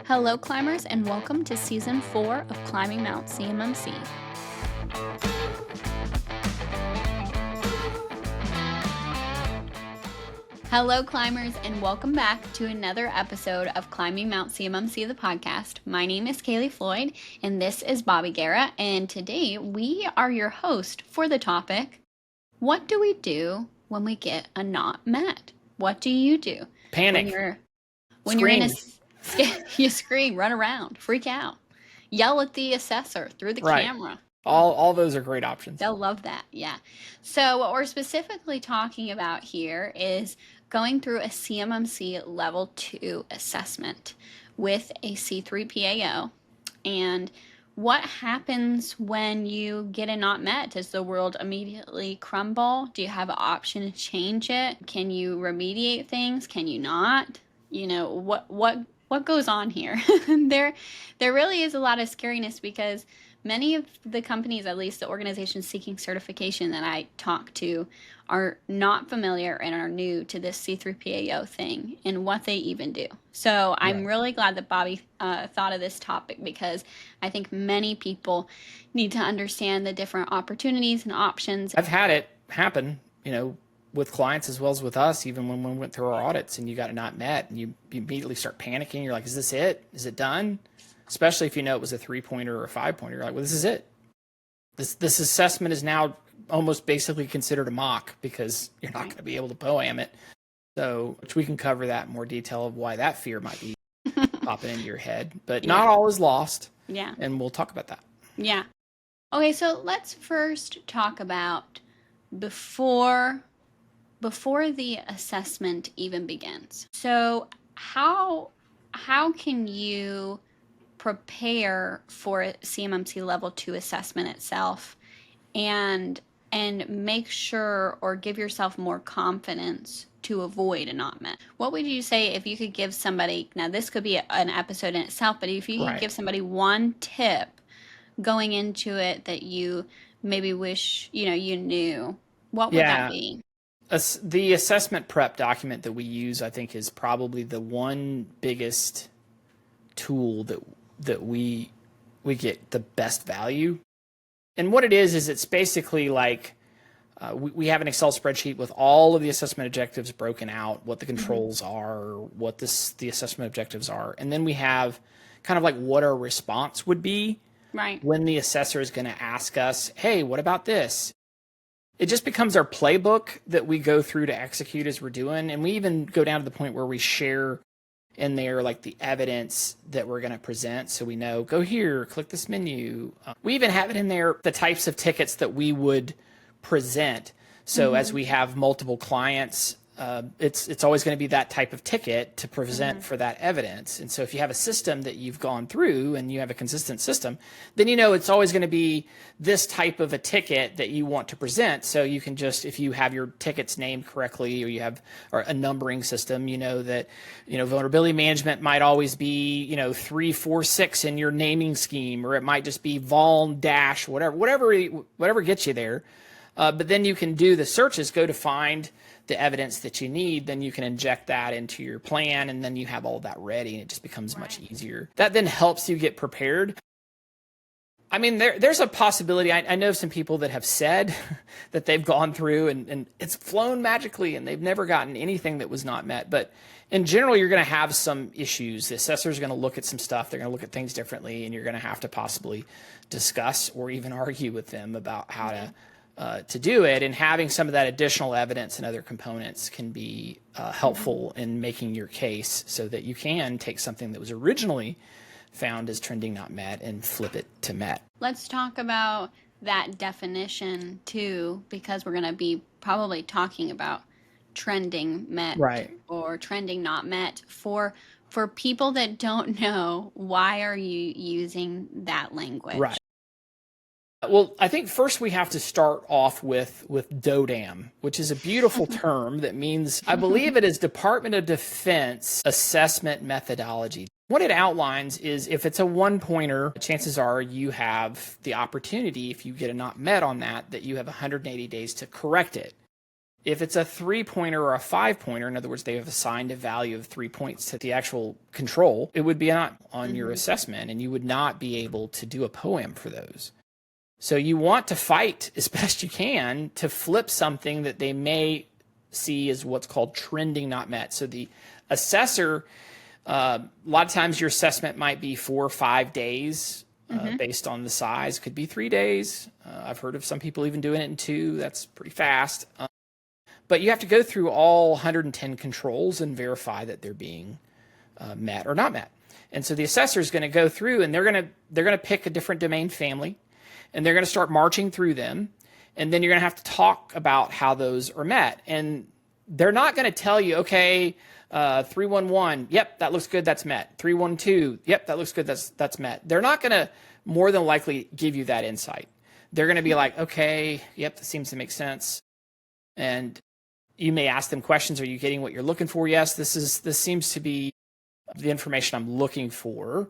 Hello, climbers, and welcome to Season 4 of Climbing Mount CMMC. Hello, climbers, and welcome back to another episode of Climbing Mount CMMC, the podcast. My name is Kaleigh Floyd, and this is Bobby Guerra, and today we are your host for the topic, what do we do when we get a not met? What do you do? Panic. When you're in a... You scream, run around, freak out, yell at the assessor through the camera. All those are great options. They'll love that, yeah. So what we're specifically talking about here is going through a CMMC Level 2 assessment with a C3PAO. And what happens when you get a not met? Does the world immediately crumble? Do you have an option to change it? Can you remediate things? Can you not? You know, what goes on here? There really is a lot of scariness because many of the companies, at least the organizations seeking certification that I talk to, are not familiar and are new to this C3PAO thing and what they even do. So I'm really glad that Bobby thought of this topic because I think many people need to understand the different opportunities and options. I've had it happen, with clients as well as with us, even when we went through our audits and you got it not met and you immediately start panicking. You're like, is this it? Is it done? Especially if you know it was a 3-pointer or a 5-pointer. You're like, well, this is it. This assessment is now almost basically considered a mock because you're not going to be able to POAM it. So, which we can cover that in more detail of why that fear might be popping into your head. But not all is lost. Yeah. And we'll talk about that. Yeah. Okay, so let's first talk about before the assessment even begins. So how can you prepare for a CMMC Level 2 assessment itself and make sure or give yourself more confidence to avoid a not met? What would you say if you could give somebody, now this could be an episode in itself, but if you could give somebody one tip going into it that you maybe wish you knew, what would that be? The assessment prep document that we use, I think, is probably the one biggest tool that we get the best value. And what it is it's basically like we have an Excel spreadsheet with all of the assessment objectives broken out, what the controls are, what the assessment objectives are. And then we have kind of like what our response would be when the assessor is going to ask us, hey, what about this? It just becomes our playbook that we go through to execute as we're doing. And we even go down to the point where we share in there like the evidence that we're going to present. So we know, go here, click this menu. We even have it in there, the types of tickets that we would present. So as we have multiple clients, it's always going to be that type of ticket to present for that evidence. And so if you have a system that you've gone through and you have a consistent system, then it's always going to be this type of a ticket that you want to present. So you can just, if you have your tickets named correctly or you have a numbering system, that vulnerability management might always be 3, 4, 6 in your naming scheme, or it might just be vol dash whatever gets you there. But then you can do the searches, go to find the evidence that you need, then you can inject that into your plan, and then you have all that ready, and it just becomes much easier. That then helps you get prepared. I mean, there's a possibility. I know some people that have said that they've gone through and it's flown magically and they've never gotten anything that was not met. But in general, you're going to have some issues. The assessors are going to look at some stuff. They're going to look at things differently, and you're going to have to possibly discuss or even argue with them about how to do it, and having some of that additional evidence and other components can be helpful in making your case so that you can take something that was originally found as trending not met and flip it to met. Let's talk about that definition too, because we're going to be probably talking about trending met or trending not met. For people that don't know, why are you using that language? Right. Well, I think first we have to start off with DODAM, which is a beautiful term that means, I believe it is Department of Defense assessment methodology. What it outlines is if it's a 1-pointer, chances are you have the opportunity, if you get a not met on that you have 180 days to correct it. If it's a 3-pointer or a 5-pointer, in other words, they have assigned a value of 3 points to the actual control, it would be not on your assessment, and you would not be able to do a poem for those. So you want to fight as best you can to flip something that they may see as what's called trending not met. So the assessor, a lot of times your assessment might be 4 or 5 days based on the size. Could be 3 days. I've heard of some people even doing it in 2. That's pretty fast. But you have to go through all 110 controls and verify that they're being met or not met. And so the assessor is going to go through, and they're going to pick a different domain family, and they're going to start marching through them. And then you're going to have to talk about how those are met. And they're not going to tell you, okay, 311, yep, that looks good, that's met. 312, yep, that looks good, that's met. They're not going to more than likely give you that insight. They're going to be like, okay, yep, that seems to make sense. And you may ask them questions. Are you getting what you're looking for? Yes, this seems to be the information I'm looking for.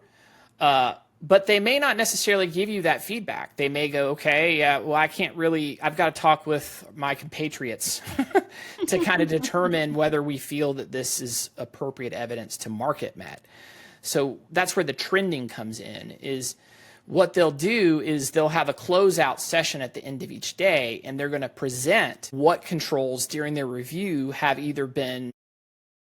But they may not necessarily give you that feedback. They may go, okay, yeah, well, I've got to talk with my compatriots to kind of determine whether we feel that this is appropriate evidence to market met. So that's where the trending comes in, is what they'll do is they'll have a closeout session at the end of each day, and they're going to present what controls during their review have either been,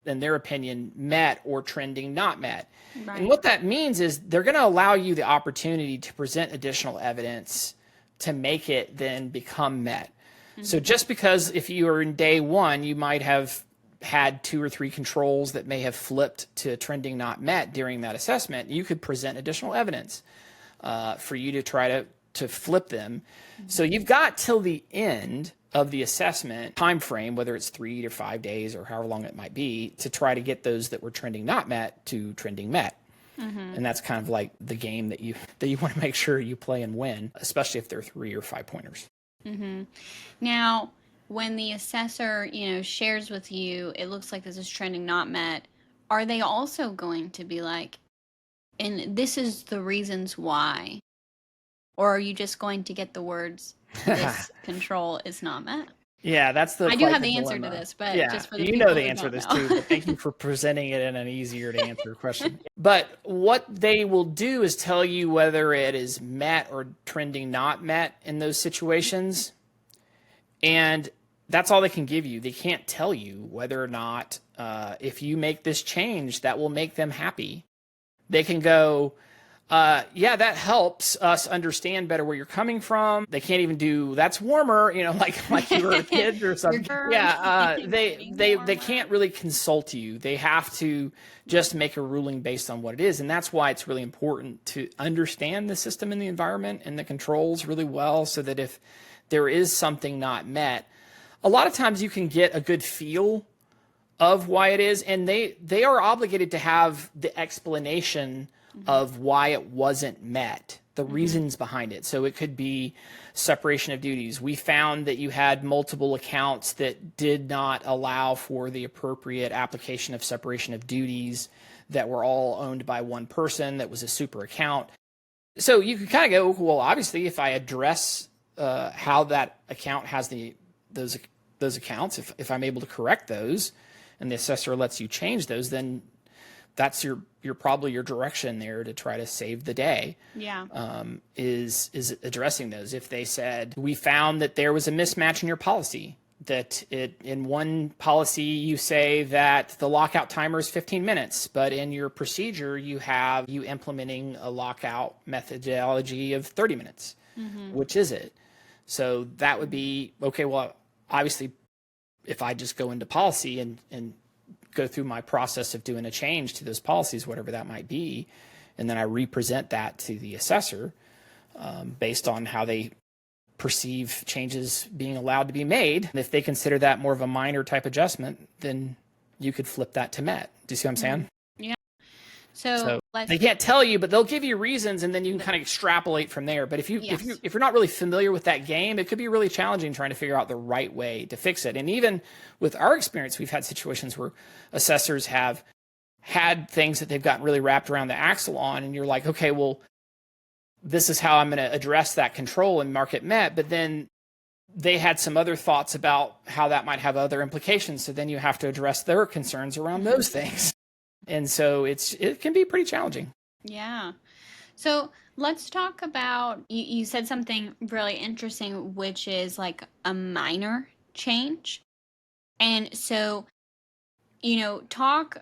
in their opinion, met or trending not met. Right. And what that means is they're going to allow you the opportunity to present additional evidence to make it then become met. So just because if you are in day 1, you might have had 2 or 3 controls that may have flipped to trending not met during that assessment, you could present additional evidence for you to try to flip them. So you've got till the end of the assessment time frame, whether it's 3 to 5 days or however long it might be, to try to get those that were trending not met to trending met. And that's kind of like the game that you want to make sure you play and win, especially if they're 3 or 5 pointers. Now, when the assessor, shares with you, it looks like this is trending not met, are they also going to be like, and this is the reasons why? Or are you just going to get the words, this control is not met? Yeah, that's I do have the answer to this, but just for the people know the who answer to don't this know. too, but thank you for presenting it in an easier to answer question. But what they will do is tell you whether it is met or trending not met in those situations. And that's all they can give you. They can't tell you whether or not if you make this change, that will make them happy. They can go, yeah, that helps us understand better where you're coming from. They can't even do, that's warmer, like you were a kid or something. Yeah, they can't really consult you. They have to just make a ruling based on what it is. And that's why it's really important to understand the system and the environment and the controls really well, so that if there is something not met, a lot of times you can get a good feel of why it is, and they are obligated to have the explanation of why it wasn't met, the reasons behind it. So it could be separation of duties. We found that you had multiple accounts that did not allow for the appropriate application of separation of duties, that were all owned by one person, that was a super account. So you could kind of go, well, obviously, if I address how that account has those accounts, if I'm able to correct those, and the assessor lets you change those, then that's your probably your direction there to try to save the day. Yeah. Is addressing those. If they said, we found that there was a mismatch in your policy, that in one policy you say that the lockout timer is 15 minutes, but in your procedure you have you implementing a lockout methodology of 30 minutes. Which is it? So that would be, okay, well, obviously, if I just go into policy and go through my process of doing a change to those policies, whatever that might be, and then I represent that to the assessor based on how they perceive changes being allowed to be made. And if they consider that more of a minor type adjustment, then you could flip that to met. Do you see what I'm saying? Yeah. So they can't tell you, but they'll give you reasons, and then you can kind of extrapolate from there. But if you're not really familiar with that game, it could be really challenging trying to figure out the right way to fix it. And even with our experience, we've had situations where assessors have had things that they've gotten really wrapped around the axle on, and you're like, okay, well, this is how I'm going to address that control and mark it met. But then they had some other thoughts about how that might have other implications. So then you have to address their concerns around those things. And so it can be pretty challenging. Yeah. So let's talk about, you said something really interesting, which is like a minor change. And so, talk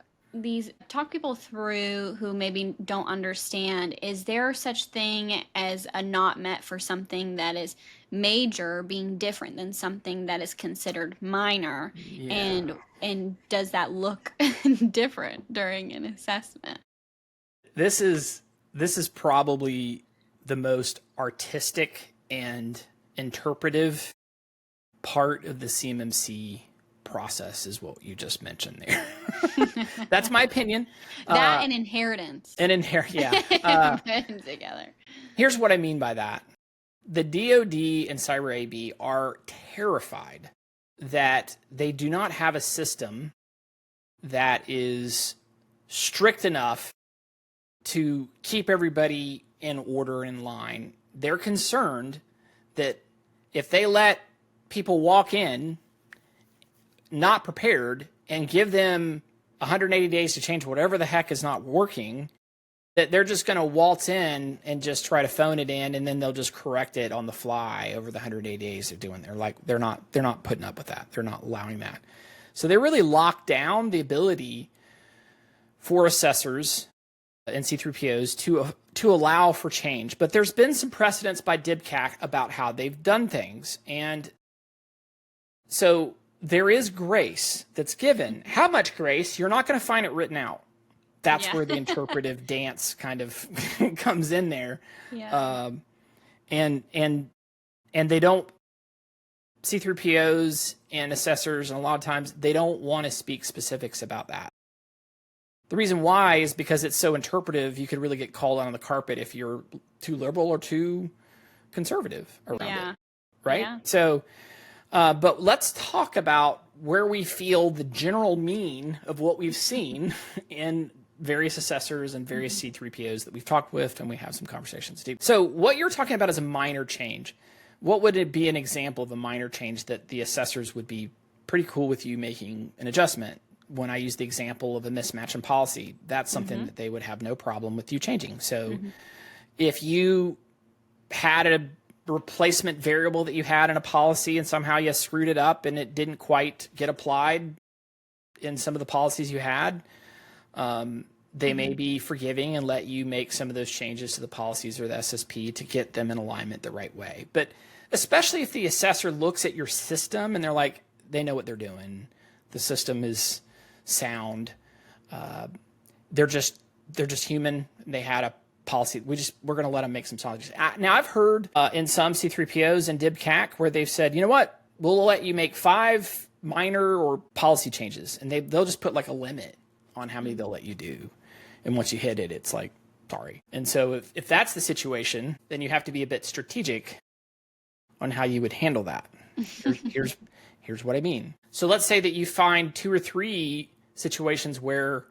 people through who maybe don't understand. Is there such thing as a not met for something that is major being different than something that is considered minor? Yeah. And does that look different during an assessment? This is probably the most artistic and interpretive part of the CMMC process, is what you just mentioned there. That's my opinion. That and inheritance. Yeah. Put together. Here's what I mean by that. The DoD and Cyber AB are terrified that they do not have a system that is strict enough to keep everybody in order, in line. They're concerned that if they let people walk in not prepared and give them 180 days to change whatever the heck is not working, that they're just going to waltz in and just try to phone it in, and then they'll just correct it on the fly over the 180 days they're doing. They're not putting up with that. They're not allowing that. So they really lock down the ability for assessors and C3PAOs to allow for change. But there's been some precedents by DIBCAC about how they've done things. And so there is grace that's given. How much grace? You're not going to find it written out. That's where the interpretive dance kind of comes in there. Yeah. And they don't, C3PAOs and assessors, and a lot of times they don't want to speak specifics about that. The reason why is because it's so interpretive, you could really get called out on the carpet if you're too liberal or too conservative around it, right? Yeah. So, but let's talk about where we feel the general mean of what we've seen in various assessors and various C3PAOs that we've talked with, and we have some conversations too. So what you're talking about is a minor change. What would it be an example of a minor change that the assessors would be pretty cool with you making an adjustment? When I use the example of a mismatch in policy, that's something that they would have no problem with you changing. So if you had a replacement variable that you had in a policy and somehow you screwed it up and it didn't quite get applied in some of the policies you had, they may be forgiving and let you make some of those changes to the policies or the SSP to get them in alignment the right way. But especially if the assessor looks at your system and they're like, they know what they're doing. The system is sound. They're just human. They had a policy. We're going to let them make some changes. Now I've heard in some C3PAOs and DIBCAC where they've said, you know what, we'll let you make 5 minor or policy changes, and they'll just put like a limit on how many they'll let you do. And once you hit it, it's like, sorry. And so if that's the situation, then you have to be a bit strategic on how you would handle that. Here's what I mean. So let's say that you find 2 or 3 situations where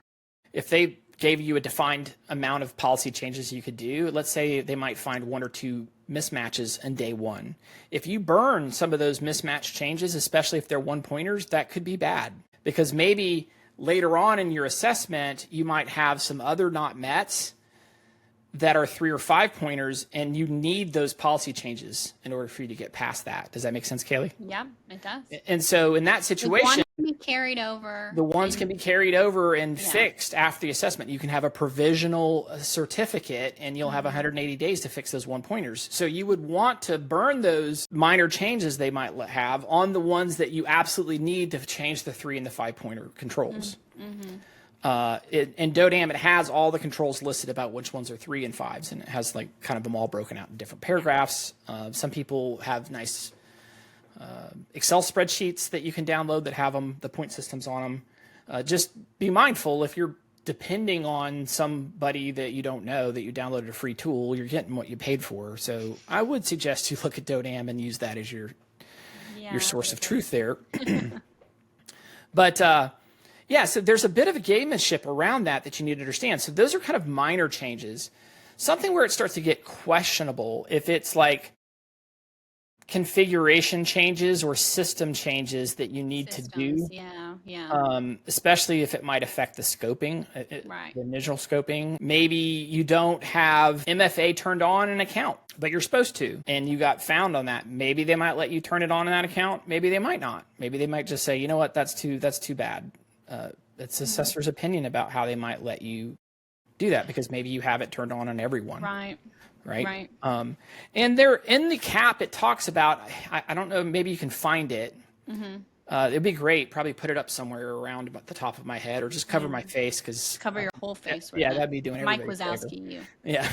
if they gave you a defined amount of policy changes you could do, let's say they might find 1 or 2 mismatches in day 1. If you burn some of those mismatch changes, especially if they're 1-pointers, that could be bad, because maybe later on in your assessment, you might have some other not mets that are 3 or 5-pointers, and you need those policy changes in order for you to get past that. Does that make sense, Kaleigh? Yeah, it does. And so in that situation, One can be carried over. the ones can be carried over and fixed after the assessment. You can have a provisional certificate, and you'll have 180 days to fix those 1-pointers. So you would want to burn those minor changes they might have on the ones that you absolutely need to change the 3 and the 5-pointer controls. In DODAM, it has all the controls listed about which ones are 3 and 5s, and it has like kind of them all broken out in different paragraphs. Some people have nice Excel spreadsheets that you can download that have them, the point systems on them. Just be mindful, if you're depending on somebody that you don't know, that you downloaded a free tool, you're getting what you paid for. So I would suggest you look at DODAM and use that as your source of truth there. But yeah, so there's a bit of a gamemanship around that you need to understand. So those are kind of minor changes. Something where it starts to get questionable, if it's like configuration changes or system changes that you need to do. Especially if it might affect the scoping, the initial scoping. Maybe you don't have MFA turned on an account, but you're supposed to, and you got found on that. Maybe they might let you turn it on in that account. Maybe they might not. Maybe they might just say, you know what, that's too bad. It's assessor's opinion about how they might let you do that, because maybe you have it turned on everyone. Right. And there in the cap, it talks about, I don't know, maybe you can find it. It'd be great. Probably put it up somewhere around about the top of my head, or just cover my face, because cover your whole face. Yeah, that'd be doing Mike Wazowski, you. Yeah.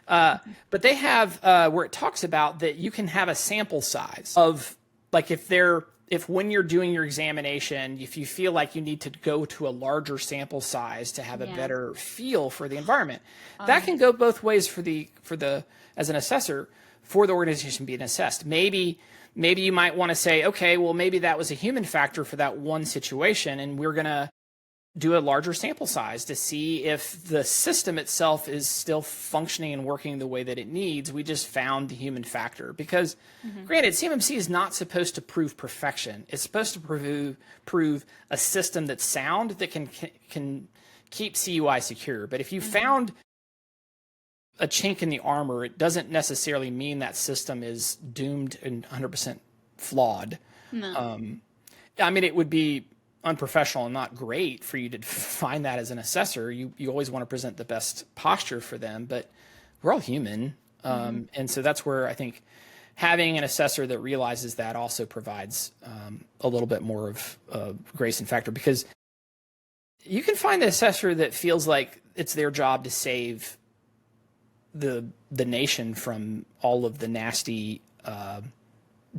But they have where it talks about that you can have a sample size of, like, if when you're doing your examination, if you feel like you need to go to a larger sample size to have a better feel for the environment, that can go both ways for the as an assessor for the organization being assessed. Maybe you might want to say, okay, well, maybe that was a human factor for that one situation, and we're going to do a larger sample size to see if the system itself is still functioning and working the way that it needs. We just found the human factor, because granted, CMMC is not supposed to prove perfection. It's supposed to prove a system that's sound, that can keep CUI secure. But if you found a chink in the armor, it doesn't necessarily mean that system is doomed and 100% flawed. No. I mean, it would be unprofessional and not great for you to find that as an assessor. You always want to present the best posture for them, but we're all human. And so that's where I think having an assessor that realizes that also provides a little bit more of grace and factor, because you can find the assessor that feels like it's their job to save the nation from all of the nasty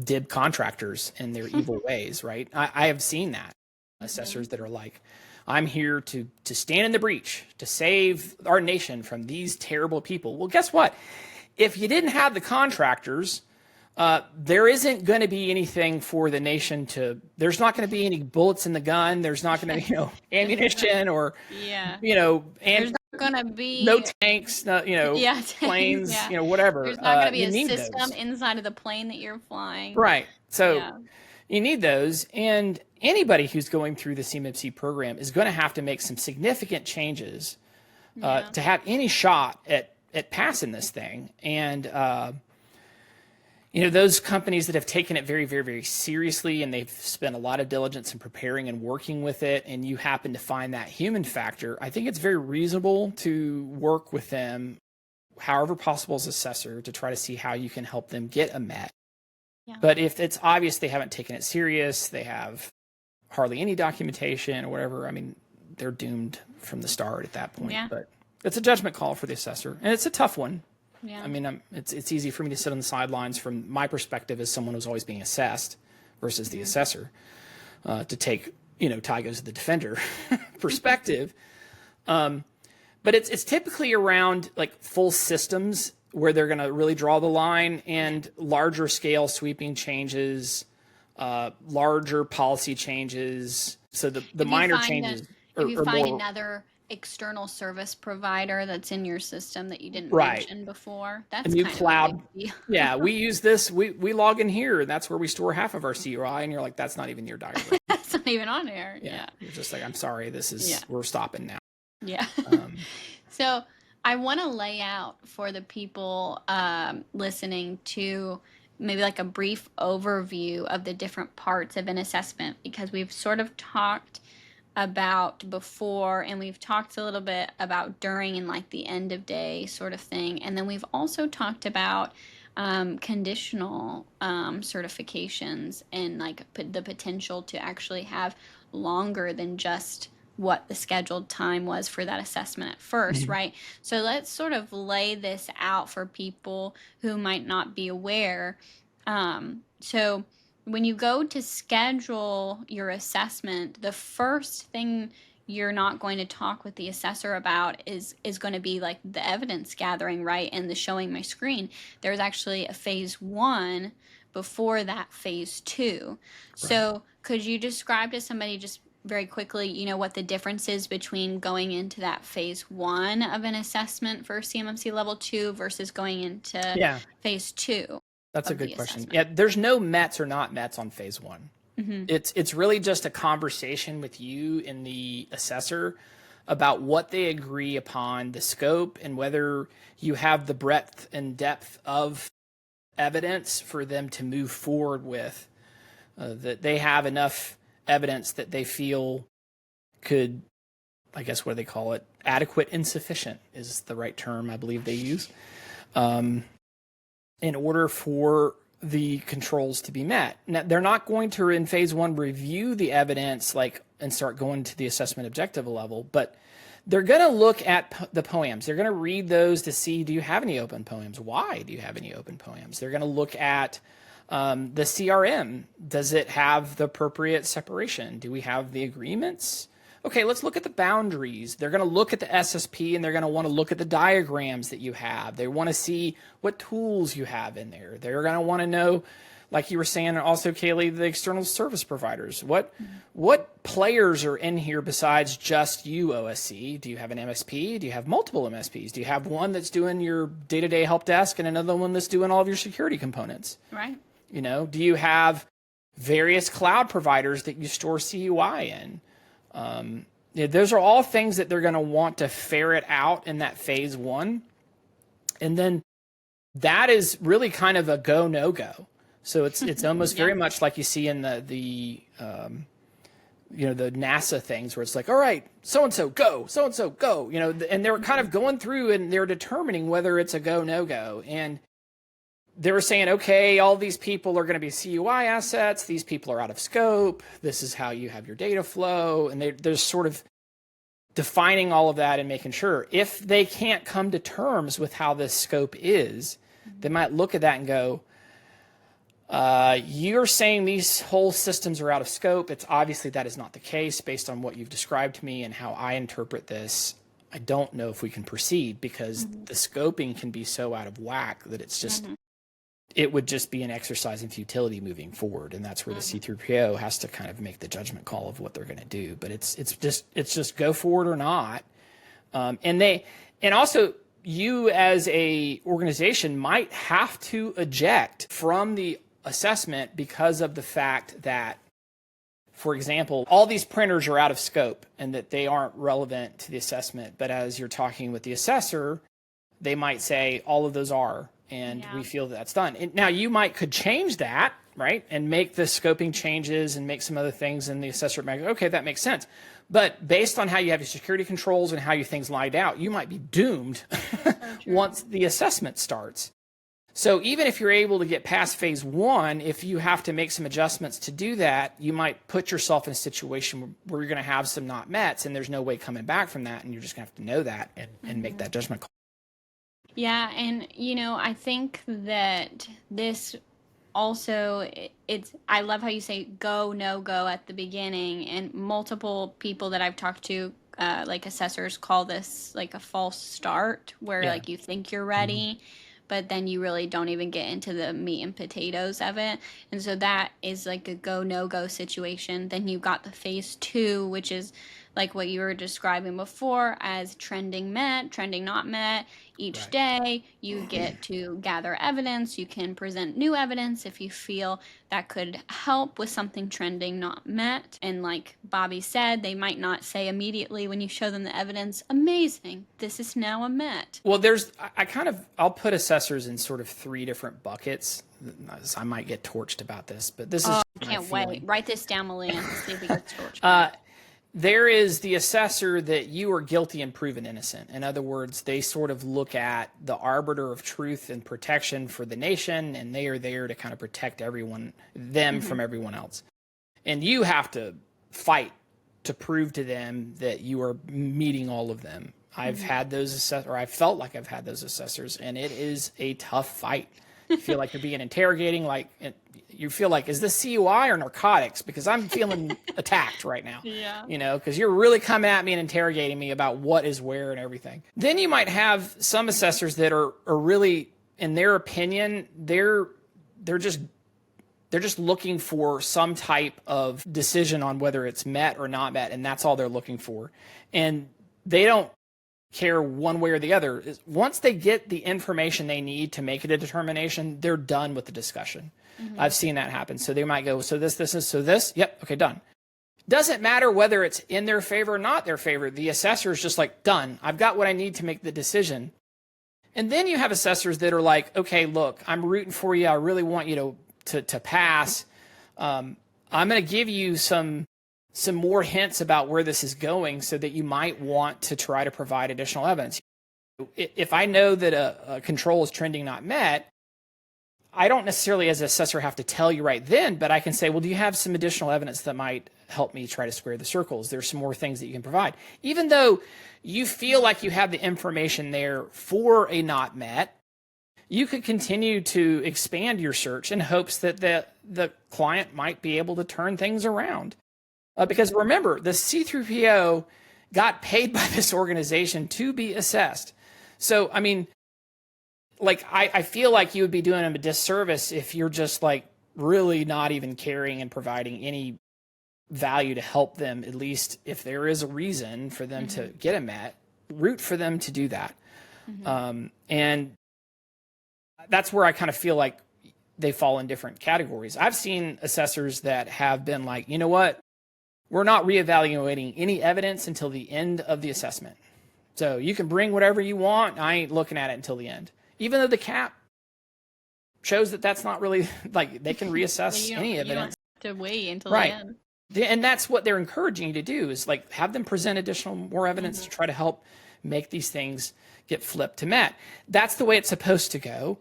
DIB contractors and their evil ways, right? I have seen that. Assessors that are like, I'm here to stand in the breach, to save our nation from these terrible people. Well, guess what? If you didn't have the contractors, there isn't going to be anything for the nation to, there's not going to be any bullets in the gun. There's not going to be, ammunition or, and there's not going to be no tanks, planes, whatever. There's not going to be a system inside of the plane that you're flying. Right. So you need those. And anybody who's going through the CMMC program is going to have to make some significant changes to have any shot at passing this thing. And, those companies that have taken it very, very, very seriously, and they've spent a lot of diligence in preparing and working with it, and you happen to find that human factor, I think it's very reasonable to work with them, however possible, as assessor, to try to see how you can help them get a MET. But if it's obvious they haven't taken it serious, they have hardly any documentation or whatever, I mean, they're doomed from the start at that point. But it's a judgment call for the assessor, and it's a tough one. I mean, it's easy for me to sit on the sidelines from my perspective as someone who's always being assessed versus the assessor, to take, Ty goes to the defender perspective. But it's typically around like full systems where they're going to really draw the line, and larger scale sweeping changes, larger policy changes. So the minor changes. If you find another external service provider that's in your system that you didn't mention before, that's a new cloud. We use this. We log in here, and that's where we store half of our CUI. And you're like, that's not even your diagram. That's not even on there. You're just like, I'm sorry, this is we're stopping now. So I want to lay out for the people listening to maybe like a brief overview of the different parts of an assessment, because we've sort of talked about before, and we've talked a little bit about during and like the end of day sort of thing. And then we've also talked about conditional certifications, and like the potential to actually have longer than just what the scheduled time was for that assessment at first, right? So let's sort of lay this out for people who might not be aware. So when you go to schedule your assessment, the first thing you're not going to talk with the assessor about is going to be like the evidence gathering, right? And the showing my screen. There's actually a phase 1 before that phase 2. Right. So could you describe to somebody just very quickly, what the difference is between going into that phase 1 of an assessment for CMMC level 2 versus going into phase 2? That's a of the good question. assessment. Yeah, there's no Mets or not Mets on phase one. It's really just a conversation with you and the assessor about what they agree upon the scope and whether you have the breadth and depth of evidence for them to move forward with, that they have enough evidence that they feel could, I guess, what do they call it? Adequate insufficient is the right term I believe they use, in order for the controls to be met. Now, they're not going to, in phase one, review the evidence and start going to the assessment objective level, but they're going to look at the poems. They're going to read those to see, do you have any open poems? Why do you have any open poems? They're going to look at the CRM. Does it have the appropriate separation? Do we have the agreements? Okay, let's look at the boundaries. They're going to look at the SSP and they're going to want to look at the diagrams that you have. They want to see what tools you have in there. They're going to want to know, like you were saying, also, Kaleigh, the external service providers. What players are in here besides just you, OSC? Do you have an MSP? Do you have multiple MSPs? Do you have one that's doing your day-to-day help desk and another one that's doing all of your security components? Right. Do you have various cloud providers that you store CUI in? Those are all things that they're going to want to ferret out in that phase one. And then that is really kind of a go, no go. So it's almost very much like you see in the NASA things where it's like, all right, so-and-so go, and they're kind of going through and they're determining whether it's a go, no go. And they were saying, okay, all these people are going to be CUI assets. These people are out of scope. This is how you have your data flow. And they're sort of defining all of that and making sure. If they can't come to terms with how this scope is, they might look at that and go, you're saying these whole systems are out of scope. It's obviously that is not the case based on what you've described to me and how I interpret this. I don't know if we can proceed because the scoping can be so out of whack that it's just... It would just be an exercise in futility moving forward, and that's where the C3PAO has to kind of make the judgment call of what they're going to do. But it's just go forward or not, and also you as a organization might have to eject from the assessment because of the fact that, for example, all these printers are out of scope and that they aren't relevant to the assessment. But as you're talking with the assessor, they might say all of those are. And we feel that's done. And now you could change that, right? And make the scoping changes and make some other things, and the assessor might go, okay, that makes sense. But based on how you have your security controls and how your things laid out, you might be doomed once the assessment starts. So even if you're able to get past phase one, if you have to make some adjustments to do that, you might put yourself in a situation where you're going to have some not mets, and there's no way coming back from that, and you're just going to have to know that and make that judgment call. Yeah, and I think that this also, I love how you say go, no go at the beginning, and multiple people that I've talked to, like assessors, call this like a false start, where like you think you're ready, but then you really don't even get into the meat and potatoes of it. And so that is like a go, no go situation. Then you've got the phase two, which is like what you were describing before as trending met, trending not met. Each day you get to gather evidence. You can present new evidence if you feel that could help with something trending not met. And like Bobby said, they might not say immediately when you show them the evidence, amazing, this is now a met. Well, I'll put assessors in sort of three different buckets. I might get torched about this, but this is I can't wait. Write this down, Malia, and see if we get torched. There is the assessor that you are guilty and proven innocent. In other words, they sort of look at the arbiter of truth and protection for the nation, and they are there to kind of protect them from everyone else. And you have to fight to prove to them that you are meeting all of them. I've had those assessors, or I felt like I've had those assessors, and it is a tough fight. You feel like you're being interrogating, you feel like, is this CUI or narcotics? Because I'm feeling attacked right now. Because you're really coming at me and interrogating me about what is where and everything. Then you might have some assessors that are really, in their opinion, they're just looking for some type of decision on whether it's met or not met, and that's all they're looking for. And they don't care one way or the other. Once they get the information they need to make it a determination, they're done with the discussion. I've seen that happen. So they might go, so this, so this. Yep. Okay, done. Doesn't matter whether it's in their favor or not their favor. The assessor is just like, done. I've got what I need to make the decision. And then you have assessors that are like, okay, look, I'm rooting for you. I really want you to pass. I'm going to give you some more hints about where this is going so that you might want to try to provide additional evidence. If I know that a control is trending not met, I don't necessarily as an assessor have to tell you right then, but I can say, well, do you have some additional evidence that might help me try to square the circles? There's some more things that you can provide. Even though you feel like you have the information there for a not met, you could continue to expand your search in hopes that the client might be able to turn things around. Because remember, the C3PAO got paid by this organization to be assessed. So, I mean, like, I feel like you would be doing them a disservice if you're just like really not even caring and providing any value to help them, at least if there is a reason for them to get a met, root for them to do that. And that's where I kind of feel like they fall in different categories. I've seen assessors that have been like, you know what, we're not reevaluating any evidence until the end of the assessment. So you can bring whatever you want. I ain't looking at it until the end. Even though the cap shows that that's not really, like, they can reassess any evidence. You don't have to wait until the end. And that's what they're encouraging you to do, is like have them present more evidence to try to help make these things get flipped to met. That's the way it's supposed to go.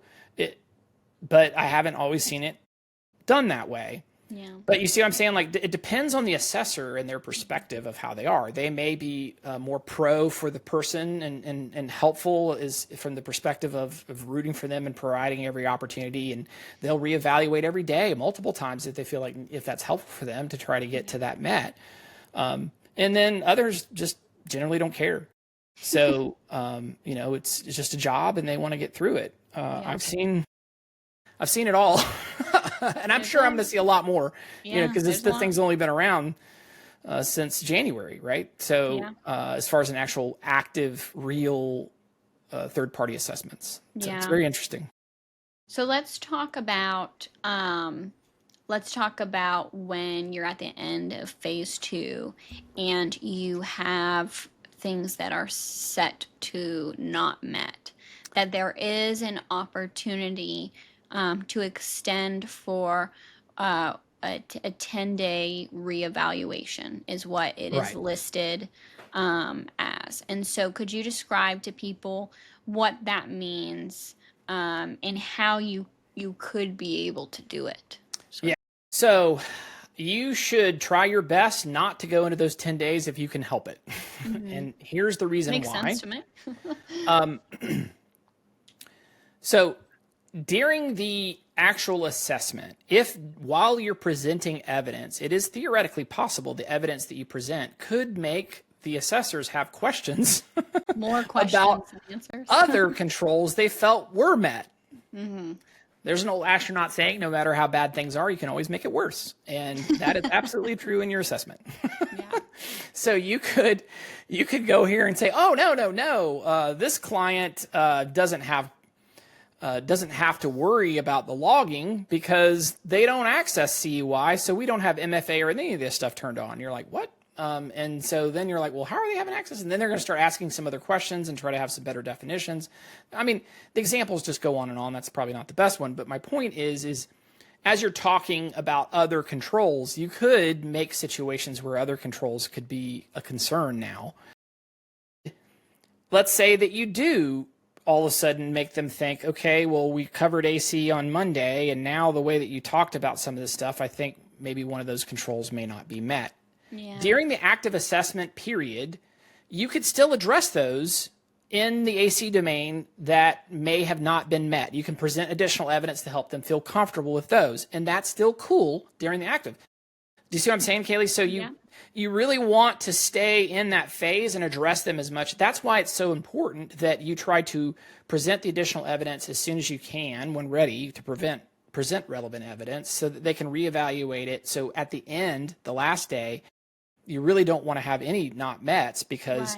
But I haven't always seen it done that way. Yeah. But you see what I'm saying? Like, it depends on the assessor and their perspective of how they are. They may be more pro for the person and helpful is from the perspective of rooting for them and providing every opportunity. And they'll reevaluate every day multiple times if they feel like if that's helpful for them to try to get to that met. And then others just generally don't care. So, it's just a job and they want to get through it. I've seen it all. And I'm sure I'm going to see a lot more, because this thing's only been around since January, right? So as far as an actual active, real third-party assessments. So it's very interesting. So let's talk about when you're at the end of phase 2 and you have things that are set to not met, that there is an opportunity to extend for a 10-day reevaluation is what it is listed as. And so could you describe to people what that means and how you could be able to do it? So you should try your best not to go into those 10 days if you can help it. And here's the reason why. Makes sense to me. So during the actual assessment, if while you're presenting evidence, it is theoretically possible the evidence that you present could make the assessors have questions, more questions about and answers. other controls they felt were met. There's an old astronaut saying, no matter how bad things are, you can always make it worse. And that is absolutely true in your assessment. So you could go here and say, oh, no, this client doesn't have to worry about the logging because they don't access CUI, so we don't have MFA or any of this stuff turned on. You're like, what? And so then you're like, well, how are they having access? And then they're going to start asking some other questions and try to have some better definitions. I mean, the examples just go on and on. That's probably not the best one. But my point is as you're talking about other controls, you could make situations where other controls could be a concern now. Let's say that you do all of a sudden make them think, okay, well, we covered AC on Monday, and now the way that you talked about some of this stuff, I think maybe one of those controls may not be met. During the active assessment period, you could still address those in the AC domain that may have not been met. You can present additional evidence to help them feel comfortable with those, and that's still cool during the active. Do you see what I'm saying, Kaleigh? So you really want to stay in that phase and address them as much. That's why it's so important that you try to present the additional evidence as soon as you can when ready to present relevant evidence so that they can reevaluate it. So at the end, the last day, you really don't want to have any not mets because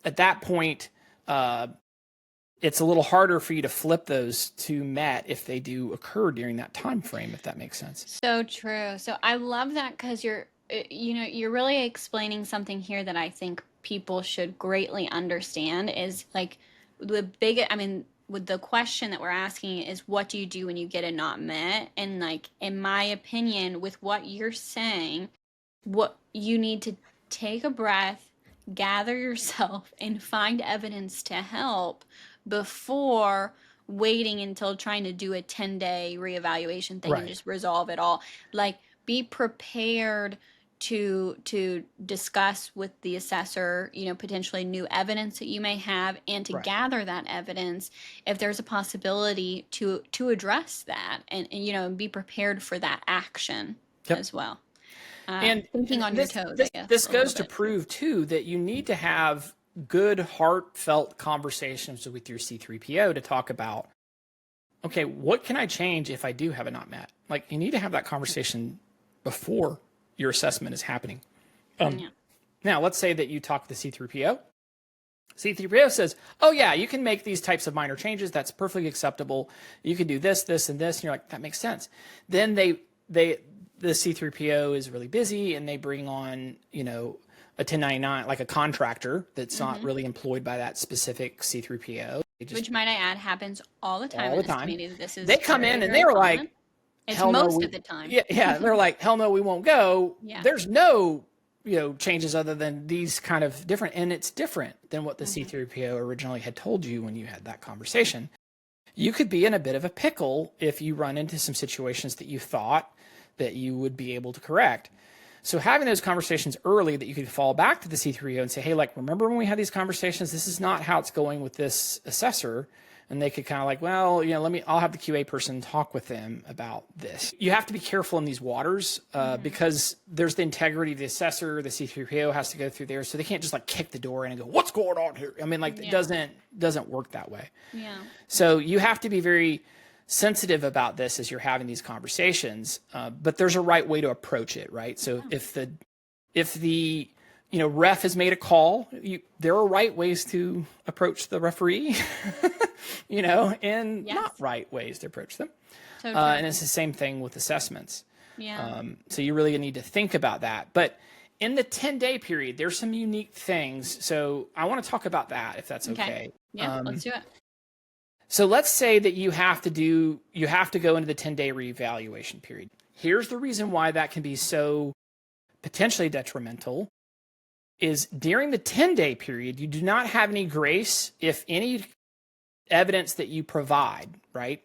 at that point, it's a little harder for you to flip those to met if they do occur during that time frame, if that makes sense. So true. So I love that because you're really explaining something here that I think people should greatly understand is like with the question that we're asking is what do you do when you get a not met? And like, in my opinion, with what you're saying, what you need to take a breath, gather yourself, and find evidence to help before waiting until trying to do a 10-day reevaluation thing and Right. just resolve it all. Like, be prepared to discuss with the assessor, potentially new evidence that you may have, and to Right. gather that evidence if there's a possibility to address that, and be prepared for that action as well. And Thinking on your toes, I guess. This goes to prove too that you need to have good, heartfelt conversations with your C3PO to talk about, okay, what can I change if I do have a not met? Like, you need to have that conversation before your assessment is happening. Now, let's say that you talk to the C3PO. C3PO says, oh yeah, you can make these types of minor changes. That's perfectly acceptable. You can do this, this, and this. And you're like, that makes sense. Then the C3PO is really busy and they bring on, a 1099, like a contractor that's not really employed by that specific C3PO. Which, might I add, happens all the time. All the time. They come in and they're like, it's most of the time. Yeah, they're like, hell no, we won't go. Yeah. There's no, changes other than these kind of different, and it's different than what the C3PO originally had told you when you had that conversation. You could be in a bit of a pickle if you run into some situations that you thought that you would be able to correct. So having those conversations early that you could fall back to the C3PO and say, hey, like, remember when we had these conversations? This is not how it's going with this assessor. And they could kind of like, well, I'll have the QA person talk with them about this. You have to be careful in these waters because there's the integrity of the assessor. The C3PO has to go through there. So they can't just like kick the door in and go, what's going on here? I mean, like, it doesn't work that way. Yeah. So you have to be very sensitive about this as you're having these conversations, but there's a right way to approach it, right? So if the ref has made a call, there are right ways to approach the referee, and not right ways to approach them. And it's the same thing with assessments. Yeah. So you really need to think about that. But in the 10-day period, there's some unique things. So I want to talk about that, if that's okay. Yeah, let's do it. So let's say that you have to go into the 10-day reevaluation period. Here's the reason why that can be so potentially detrimental is during the 10-day period, you do not have any grace if any evidence that you provide, right,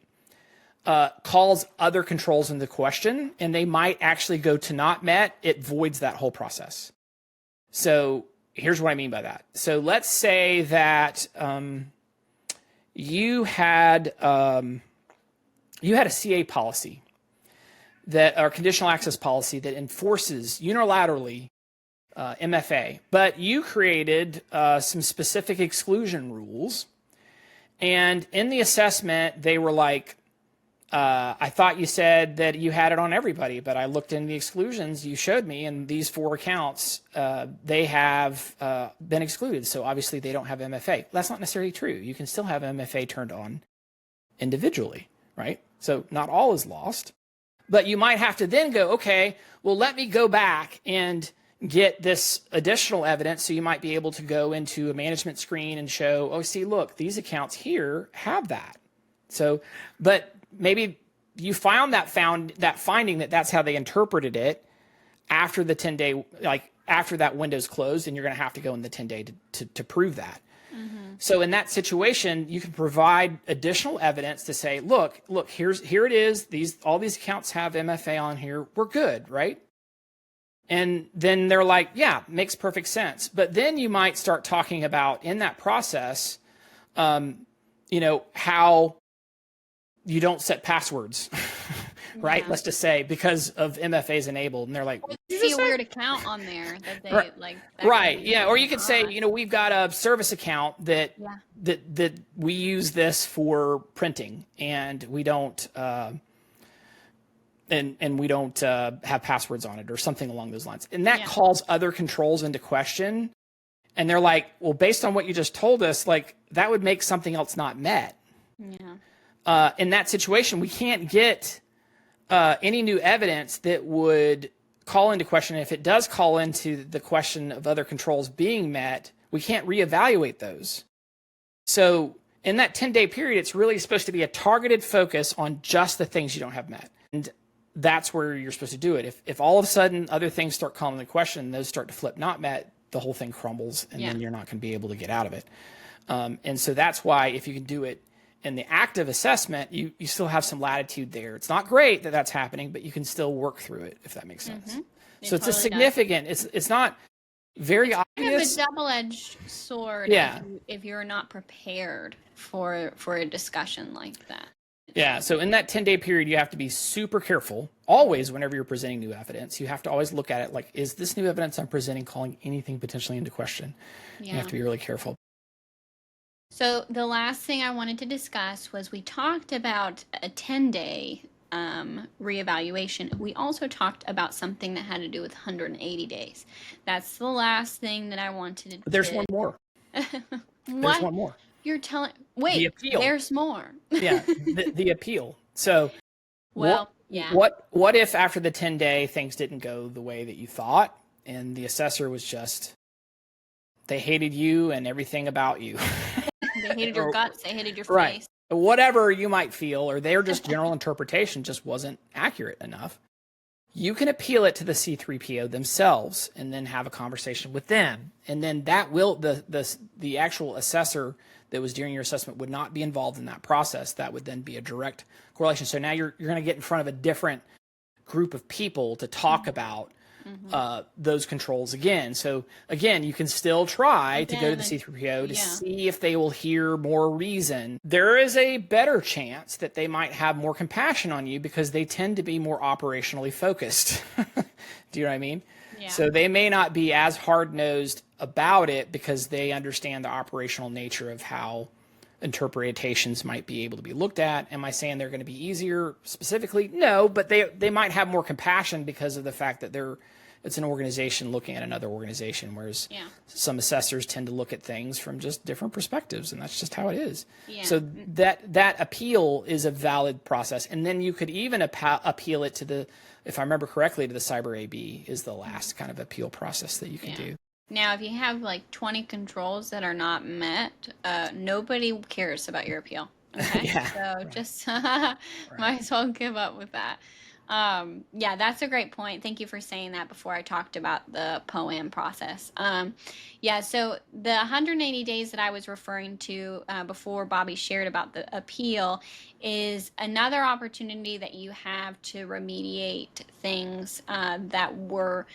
calls other controls into question, and they might actually go to not met. It voids that whole process. So here's what I mean by that. So let's say that you had a CA policy or conditional access policy that enforces unilaterally MFA, but you created some specific exclusion rules, and in the assessment they were like, I thought you said that you had it on everybody, but I looked in the exclusions you showed me, and these 4 accounts, they have been excluded. So obviously they don't have MFA. That's not necessarily true. You can still have MFA turned on individually, right? So not all is lost, but you might have to then go, okay, well, let me go back and get this additional evidence. So you might be able to go into a management screen and show, oh, see, look, these accounts here have that. So, but maybe you found that finding that's how they interpreted it after the 10-day, like after that window's closed, and you're going to have to go in the 10-day to prove that. So in that situation, you can provide additional evidence to say, look, here it is. All these accounts have MFA on here. We're good, right? And then they're like, yeah, makes perfect sense. But then you might start talking about in that process, how you don't set passwords, right? Let's just say because of MFA's enabled, and they're like, see a weird account on there that they like. Right. Yeah. Or you could say, we've got a service account that we use this for printing, and we don't and we don't have passwords on it or something along those lines, and that calls other controls into question. And they're like, well, based on what you just told us, like that would make something else not met. Yeah. In that situation, we can't get any new evidence that would call into question. If it does call into the question of other controls being met, we can't reevaluate those. So in that 10-day period, it's really supposed to be a targeted focus on just the things you don't have met. And that's where you're supposed to do it. If all of a sudden other things start calling into question, those start to flip not met, the whole thing crumbles, and then you're not going to be able to get out of it. And so that's why if you can do it in the active assessment, you still have some latitude there. It's not great that that's happening, but you can still work through it, if that makes sense. So it's a significant, it's not very obvious. Kind of a double-edged sword if you're not prepared for a discussion like that. Yeah, so in that 10-day period, you have to be super careful. Always, whenever you're presenting new evidence, you have to always look at it like, is this new evidence I'm presenting calling anything potentially into question? You have to be really careful. So the last thing I wanted to discuss was we talked about a 10-day reevaluation. We also talked about something that had to do with 180 days. That's the last thing that I wanted to But there's one more. There's one more. You're telling... Wait, the appeal. There's more. Yeah, the appeal. So, well, what if after the 10-day things didn't go the way that you thought, and the assessor was just, they hated you and everything about you. They hated your guts, they hated your right. face. Whatever you might feel, or their just general interpretation just wasn't accurate enough. You can appeal it to the C3PAO themselves and then have a conversation with them. And then that will, the actual assessor that was during your assessment would not be involved in that process. That would then be a direct correlation. So now you're going to get in front of a different group of people to talk about those controls again. So again, you can still try to go to the C3PAO to see if they will hear more reason. There is a better chance that they might have more compassion on you because they tend to be more operationally focused. Do you know what I mean? Yeah. So they may not be as hard-nosed about it because they understand the operational nature of how interpretations might be able to be looked at. Am I saying they're going to be easier specifically? No, but they might have more compassion because of the fact that it's an organization looking at another organization, whereas some assessors tend to look at things from just different perspectives, and that's just how it is. Yeah. So that appeal is a valid process. And then you could even appeal it to the, if I remember correctly, to the Cyber AB is the last kind of appeal process that you can do. Now, if you have like 20 controls that are not met, nobody cares about your appeal. Okay, so just might as well give up with that. Yeah, that's a great point. Thank you for saying that before I talked about the POAM process. Yeah, so the 180 days that I was referring to before Bobby shared about the appeal is another opportunity that you have to remediate things that were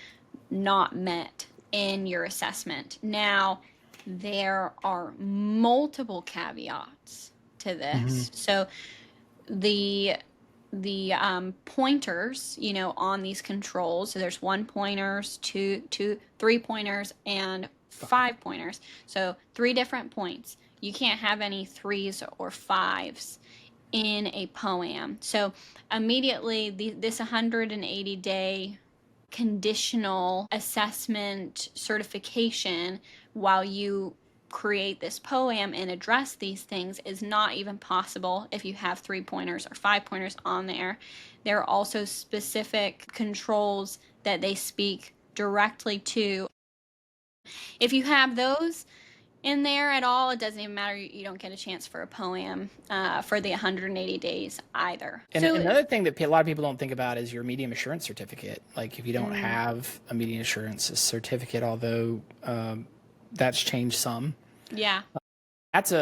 not met in your assessment. Now, there are multiple caveats to this. So the pointers, on these controls, so there's 1 pointers, 2, 3 pointers, and 5 pointers. So 3 different points. You can't have any 3s or 5s in a POAM. So immediately this 180-day conditional assessment certification while you create this POAM and address these things is not even possible if you have 3 pointers or 5 pointers on there. There are also specific controls that they speak directly to. If you have those in there at all, it doesn't even matter. You don't get a chance for a POAM for the 180 days either. And another thing that a lot of people don't think about is your medium assurance certificate. Like if you don't have a medium assurance certificate, although that's changed some. Yeah. That's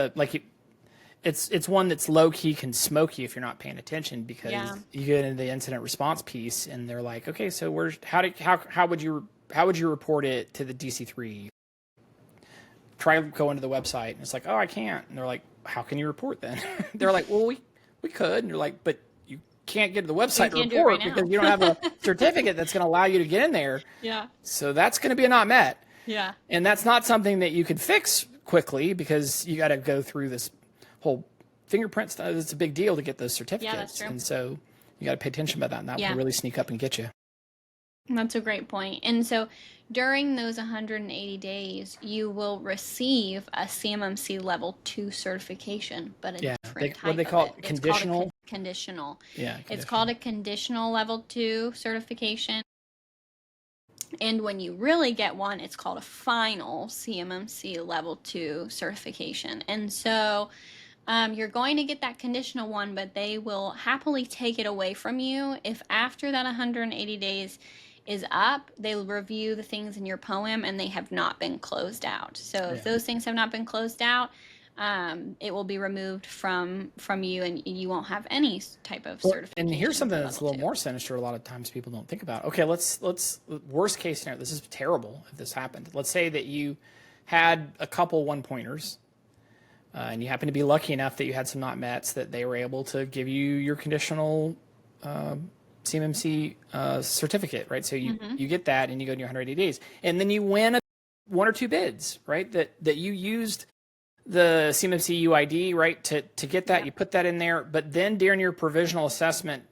it's one that's low key can smoke you if you're not paying attention because you get into the incident response piece and they're like, okay, so how would you report it to the DC3? Try going to the website and it's like, oh, I can't. And they're like, how can you report then? They're like, well, we could. And you're like, but you can't get to the website to report because you don't have a certificate that's going to allow you to get in there. Yeah. So that's going to be a not met. Yeah. And that's not something that you could fix quickly because you got to go through this whole fingerprint stuff. It's a big deal to get those certificates. Yeah, that's true. And so you got to pay attention about that and that will really sneak up and get you. That's a great point. And so during those 180 days, you will receive a CMMC Level 2 certification, but a Yeah, different what do they type of call it. it? It's called a Conditional. conditional. Yeah, It's called conditional. a conditional Level 2 certification. And when you really get one, it's called a final CMMC Level 2 certification. And so you're going to get that conditional one, but they will happily take it away from you if after that 180 days is up, they'll review the things in your poem and they have not been closed out. So if those things have not been closed out, it will be removed from you, and you won't have any type of certification. And here's something that's a little 2. more sinister. A lot of times people don't think about. Okay, let's worst case scenario. This is terrible if this happened. Let's say that you had a couple one pointers, and you happen to be lucky enough that you had some not mets that they were able to give you your conditional CMMC certificate, right? So you get that, and you go in your 180 days, and then you win one or two bids, right? That you used the CMMC UID, right, to get that. You put that in there, but then during your provisional assessment,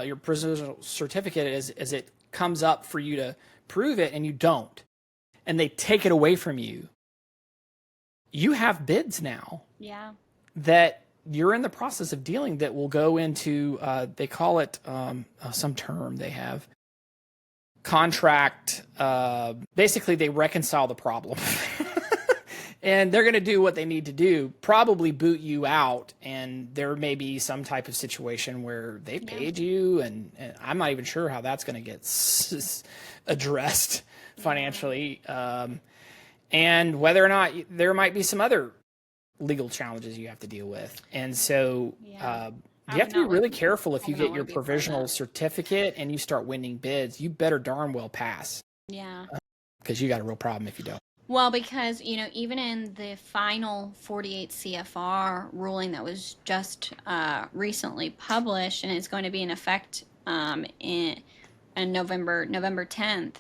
your provisional certificate, as it comes up for you to prove it, and you don't, and they take it away from you, you have bids now. Yeah. That you're in the process of dealing that will go into, they call it some term they have, contract. Basically, they reconcile the problem. And they're going to do what they need to do, probably boot you out. And there may be some type of situation where they paid you. And I'm not even sure how that's going to get addressed financially. And whether or not there might be some other legal challenges you have to deal with. And so you have to be really careful if you get your provisional certificate and you start winning bids. You better darn well pass. Yeah. Because you got a real problem if you don't. Well, because, even in the final 48 CFR ruling that was just recently published, and it's going to be in effect in November 10th,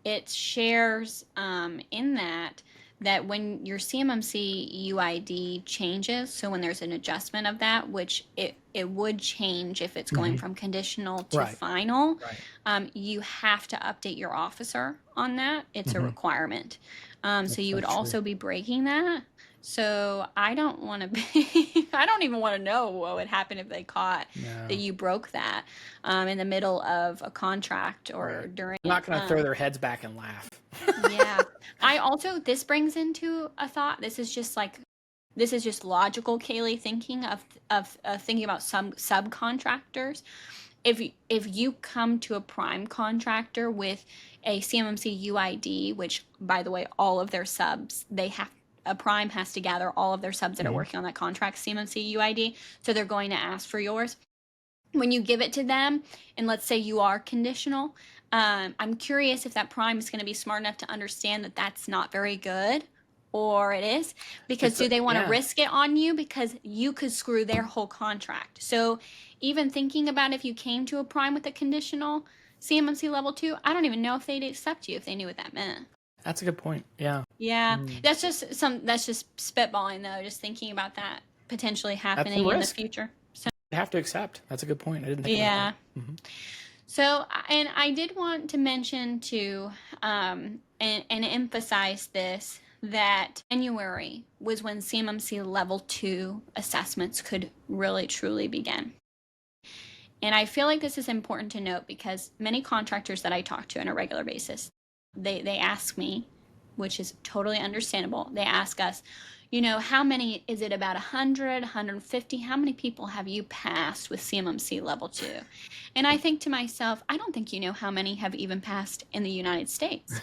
it shares in that when your CMMC UID changes, so when there's an adjustment of that, which it would change if it's going from conditional to final, you have to update your officer on that. It's a requirement. So you would also be breaking that. So I don't want to be, I don't even want to know what would happen if they caught that you broke that in the middle of a contract or during. I'm not going to throw their heads back and laugh. Yeah. This brings into a thought. This is just logical, Kaleigh, thinking of thinking about some subcontractors. If you come to a prime contractor with a CMMC UID, which, by the way, all of their subs, a prime has to gather all of their subs that are working on that contract CMMC UID, so they're going to ask for yours. When you give it to them, and let's say you are conditional, I'm curious if that prime is going to be smart enough to understand that that's not very good, or it is, because do they want to risk it on you, because you could screw their whole contract. So even thinking about if you came to a prime with a conditional CMMC Level 2, I don't even know if they'd accept you if they knew what that meant. That's a good point. Yeah. Yeah. That's just spitballing, though, just thinking about that potentially happening in the future. So you have to accept. That's a good point. I didn't think about that. So, and I did want to mention too, and emphasize this, that January was when CMMC Level 2 assessments could really truly begin. And I feel like this is important to note because many contractors that I talk to on a regular basis, they ask me, which is totally understandable, they ask us, how many, is it about 100, 150? How many people have you passed with CMMC Level 2? And I think to myself, I don't think you know how many have even passed in the United States.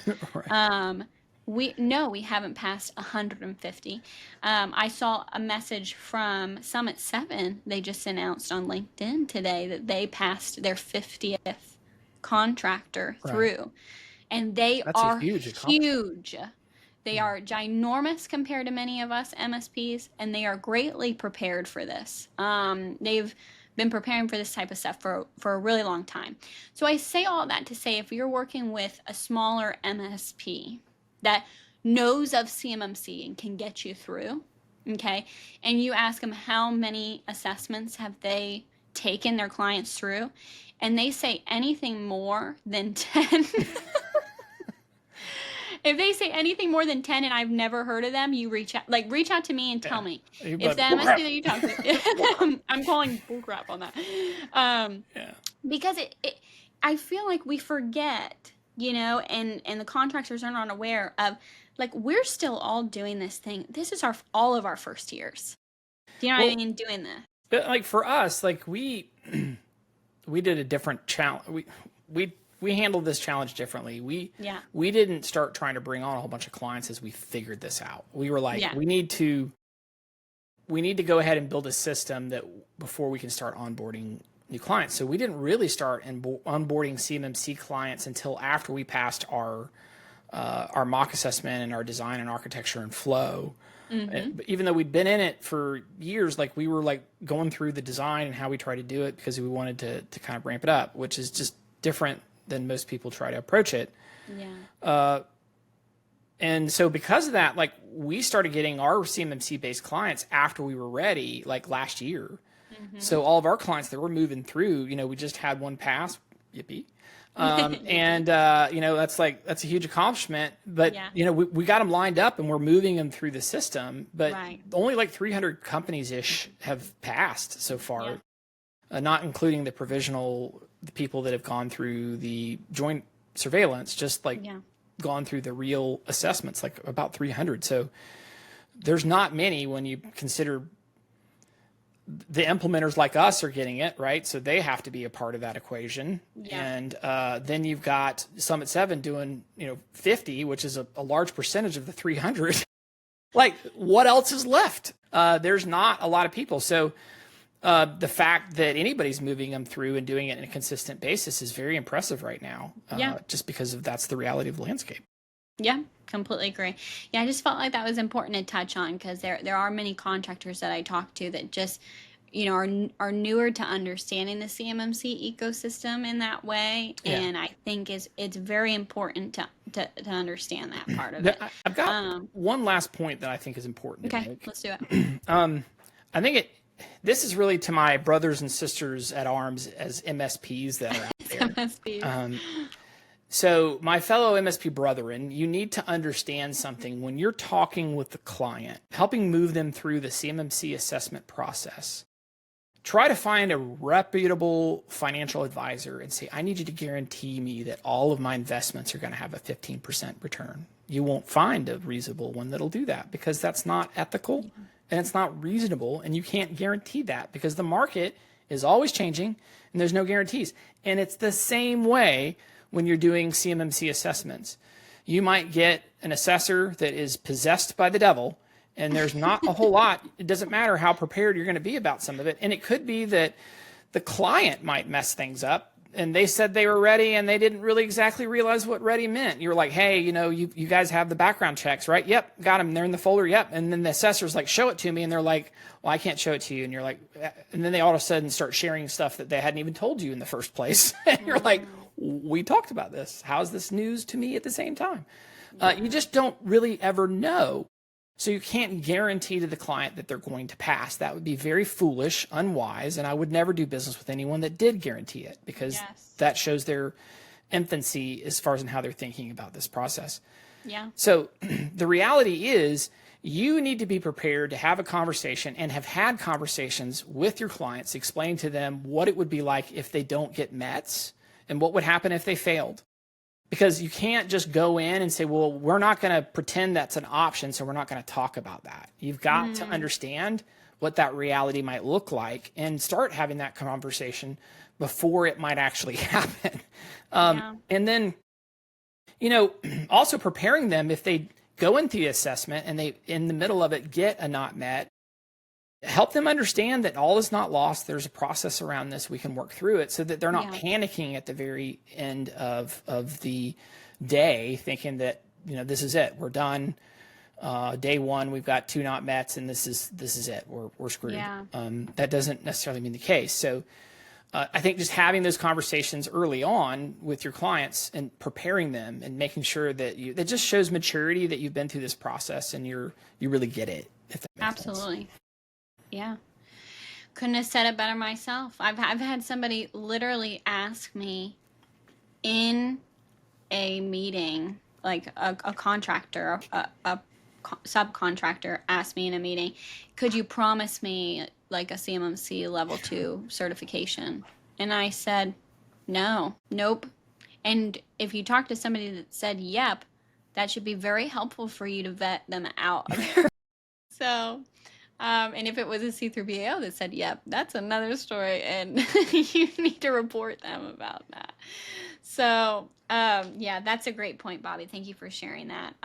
We haven't passed 150. I saw a message from Summit 7. They just announced on LinkedIn today that they passed their 50th contractor through. And they are huge. They are ginormous compared to many of us MSPs, and they are greatly prepared for this. They've been preparing for this type of stuff for a really long time. So I say all that to say, if you're working with a smaller MSP that knows of CMMC and can get you through, okay, and you ask them how many assessments have they taken their clients through, and they say anything more than 10. If they say anything more than 10 and I've never heard of them, you reach out to me and tell me. If the MSP that you talk to, I'm calling bullcrap on that. Because I feel like we forget, and the contractors are not aware of, like, we're still all doing this thing. This is all of our first years. Do you know what I mean? Doing this. But like for us, like we did a different challenge. We handled this challenge differently. We didn't start trying to bring on a whole bunch of clients as we figured this out. We were like, we need to go ahead and build a system that before we can start onboarding new clients. So we didn't really start onboarding CMMC clients until after we passed our mock assessment and our design and architecture and flow. Mm-hmm. Even though we'd been in it for years, like we were like going through the design and how we try to do it because we wanted to kind of ramp it up, which is just different than most people try to approach it. Yeah. And so because of that, like we started getting our CMMC based clients after we were ready, like last year. Mm-hmm. So all of our clients that were moving through, we just had one pass, yippee. And that's a huge accomplishment, but we got them lined up and we're moving them through the system, but only like 300 companies ish have passed so far, not including the people that have gone through the joint surveillance, just gone through the real assessments, like about 300. So there's not many when you consider the implementers like us are getting it, right? So they have to be a part of that equation. Yeah. And then you've got Summit 7 doing, 50, which is a large percentage of the 300. Like, what else is left? There's not a lot of people. So the fact that anybody's moving them through and doing it on a consistent basis is very impressive right now, just because that's the reality of the landscape. Yeah, completely agree. Yeah, I just felt like that was important to touch on because there are many contractors that I talk to that just, are newer to understanding the CMMC ecosystem in that way, and I think it's very important to understand that part of it. I've got one last point that I think is important. Okay, to make. Let's do it. I think this is really to my brothers and sisters at arms as MSPs that are out there. MSPs. So my fellow MSP brethren, you need to understand something when you're talking with the client, helping move them through the CMMC assessment process. Try to find a reputable financial advisor and say, I need you to guarantee me that all of my investments are going to have a 15% return. You won't find a reasonable one that'll do that because that's not ethical and it's not reasonable, and you can't guarantee that because the market is always changing and there's no guarantees. And it's the same way when you're doing CMMC assessments. You might get an assessor that is possessed by the devil, and there's not a whole lot. It doesn't matter how prepared you're going to be about some of it. And it could be that the client might mess things up, and they said they were ready, and they didn't really exactly realize what ready meant. You're like, hey, you guys have the background checks, right? Yep, got them. They're in the folder. Yep. And then the assessor's like, show it to me. And they're like, well, I can't show it to you. And you're like, and then they all of a sudden start sharing stuff that they hadn't even told you in the first place. And you're like, we talked about this. How's this news to me at the same time? You just don't really ever know. So you can't guarantee to the client that they're going to pass. That would be very foolish, unwise, and I would never do business with anyone that did guarantee it because that shows their infancy as far as in how they're thinking about this process. Yeah. So the reality is you need to be prepared to have a conversation and have had conversations with your clients, explaining to them what it would be like if they don't get METs and what would happen if they failed. Because you can't just go in and say, well, we're not going to pretend that's an option, so we're not going to talk about that. You've got to understand what that reality might look like and start having that conversation before it might actually happen. And then, also preparing them if they go into the assessment and they, in the middle of it, get a not met, help them understand that all is not lost. There's a process around this. We can work through it so that they're not panicking at the very end of the day thinking that, this is it. We're done. Day one, we've got 2 not mets and this is it. We're screwed. Yeah. That doesn't necessarily mean the case. So I think just having those conversations early on with your clients and preparing them and making sure that that just shows maturity that you've been through this process and you really get it. If that makes sense. Absolutely. Yeah. Couldn't have said it better myself. I've had somebody literally ask me in a meeting, like a contractor, a subcontractor asked me in a meeting, could you promise me like a CMMC level 2 certification? And I said, nope. And if you talk to somebody that said yep, that should be very helpful for you to vet them out of their so and if it was a C3PAO that said yep, that's another story, and you need to report them about that. So yeah, that's a great point, Bobby. Thank you for sharing that.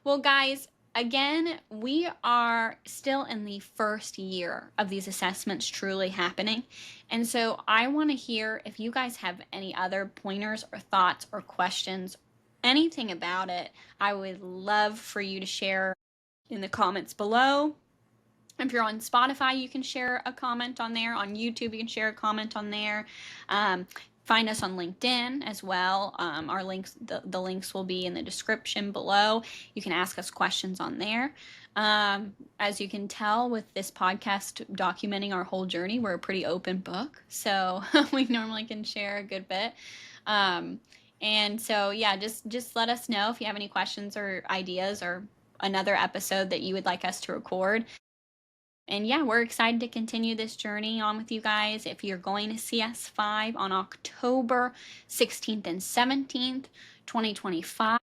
Well, guys, again, we are still in the first year of these assessments truly happening. And so I want to hear if you guys have any other pointers or thoughts or questions, anything about it. I would love for you to share in the comments below. If you're on Spotify, you can share a comment on there. On YouTube, you can share a comment on there. Find us on LinkedIn as well. Our links, the links will be in the description below. You can ask us questions on there. As you can tell with this podcast documenting our whole journey, we're a pretty open book. So we normally can share a good bit. And so, yeah, just let us know if you have any questions or ideas or another episode that you would like us to record. And yeah, we're excited to continue this journey on with you guys. If you're going to CS5 on October 16th and 17th, 2025,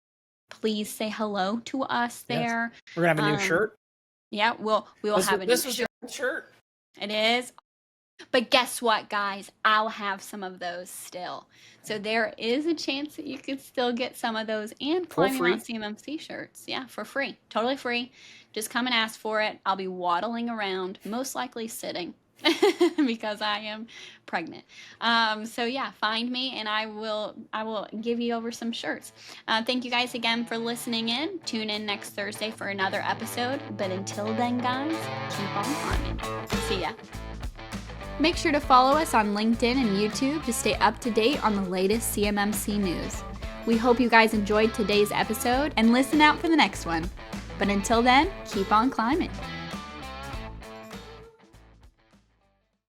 please say hello to us there. Yes. We're going to have a new shirt. Yeah, we will have a new shirt. This was your shirt. It is. But guess what, guys? I'll have some of those still. So there is a chance that you could still get some of those and Climbing Mount CMMC shirts. Yeah, for free. Totally free. Just come and ask for it. I'll be waddling around, most likely sitting, because I am pregnant. So yeah, find me and I will give you over some shirts. Thank you guys again for listening in. Tune in next Thursday for another episode. But until then, guys, keep on climbing. See ya. Make sure to follow us on LinkedIn and YouTube to stay up to date on the latest CMMC news. We hope you guys enjoyed today's episode and listen out for the next one. But until then, keep on climbing.